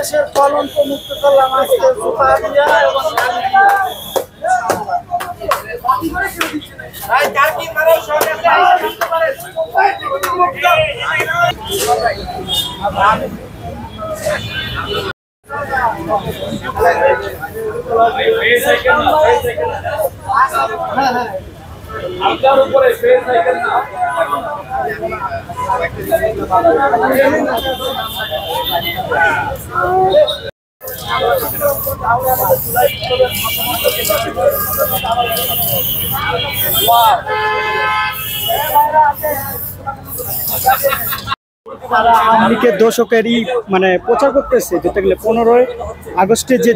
বাংলাদেশের কলঙ্ক মুক্ত করলাম আজকে জুতা দিয়া এবং গাড়ি দিয়া। আপনার উপরে স্পেস সাইকেল না আমেরিকার দর্শকেরই মানে প্রচার করতেছে যেটা গেলে 15ই আগস্টে যে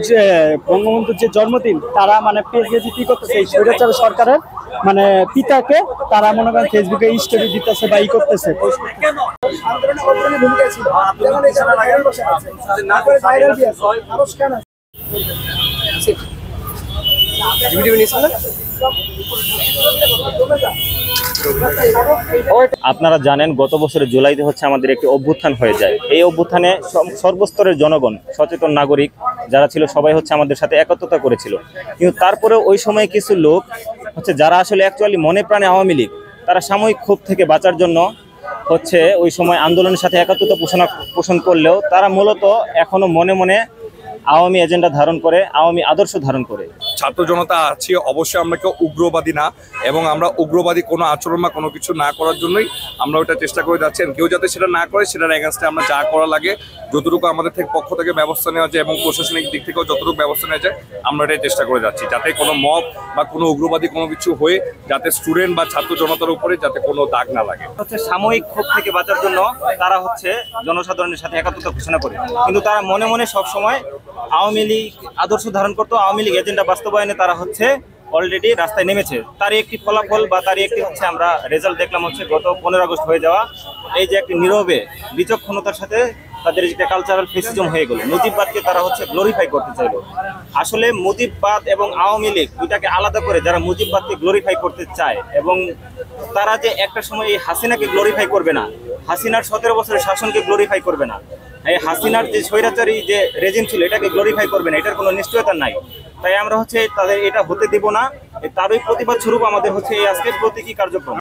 বঙ্গবন্ধুর যে জন্মদিন তারা মানে পেজে কি করতেছে এই স্বৈরাচার সরকারের মানে পিতাকে তারা মনে করেন ফেসবুকে স্টোরি দিতেছে বা ই করতেছে। আপনারা জানেন গত বছরের জুলাইতে হচ্ছে আমাদের একটি অভ্যুত্থান হয়ে যায়। এই অভ্যুত্থানে সর্বস্তরের জনগণ, সচেতন নাগরিক যারা ছিল সবাই হচ্ছে আমাদের সাথে একত্রতা করেছিল। কিন্তু তারপরে ওই সময় কিছু লোক হচ্ছে যারা আসলে অ্যাকচুয়ালি মনে প্রাণে আওয়ামী লীগ, তারা সাময়িক ক্ষোভ থেকে বাঁচার জন্য হচ্ছে ওই সময় আন্দোলনের সাথে একাত্মতা পোষণ করলেও তারা মূলত এখনো মনে মনে আওয়ামী এজেন্ডা ধারণ করে, আওয়ামী আদর্শ ধারণ করে। ছাত্র জনতা আছি, অবশ্যই আমরা কেউ উগ্রবাদী না এবং আমরা উগ্রবাদী কোনো আচরণ বা কোনো কিছু না করার জন্যই আমরা ওটা চেষ্টা করে যাচ্ছি। কেউ যাতে সেটা না করে সেটার এগেনস্টে আমরা যা করা লাগে যতটুকু আমাদের পক্ষ থেকে ব্যবস্থা নেওয়া যায় এবং প্রশাসনিক দিক থেকেও যতটুকু ব্যবস্থা নেওয়া যায় আমরা এটাই চেষ্টা করে যাচ্ছি, যাতে কোনো মব বা কোনো উগ্রবাদী কোনো কিছু হয়ে যাতে স্টুডেন্ট বা ছাত্র জনতার উপরে যাতে কোনো দাগ না লাগে। হচ্ছে সাময়িক ক্ষোভ থেকে বাঁচার জন্য তারা হচ্ছে জনসাধারণের সাথে একাত্মতা ঘোষণা করে, কিন্তু তারা মনে মনে সব সময় আওয়ামী লীগ আদর্শ ধারণ করতো। আওয়ামী লীগ এজেন্ডা বাস্তবায়নে তারা হচ্ছে অলরেডি রাস্তায় নেমেছে। তারই একটি ফলাফল বা তারই একটি হচ্ছে আমরা রেজাল্ট দেখলাম হচ্ছে গত 15 আগস্ট হয়ে যাওয়া এই যে একটি নীরবে বিচক্ষণতার সাথে তাদের যে কালচারাল ফেসিজম হয়ে গেল। মুজিববাদকে তারা হচ্ছে গ্লোরিফাই করতে চাইলো। আসলে মুজিববাদ এবং আওয়ামী লীগ দুইটাকে আলাদা করে যারা মুজিববাদকে গ্লোরিফাই করতে চায় এবং তারা যে একটা সময় এই হাসিনাকে গ্লোরিফাই করবে না, হাসিনার 17 বছরের শাসনকে গ্লোরিফাই করবে না, এই হাসিনার যে স্বৈরাচারী যে রেজিম ছিল এটাকে গ্লোরিফাই করবে না, এটার কোনো নিশ্চয়তা নাই। তাই আমরা হচ্ছে তাদের এটা হতে দেব না। তারই প্রতিবাদ স্বরূপ আমাদের হচ্ছে এই আজকের প্রতীকী কার্যক্রম।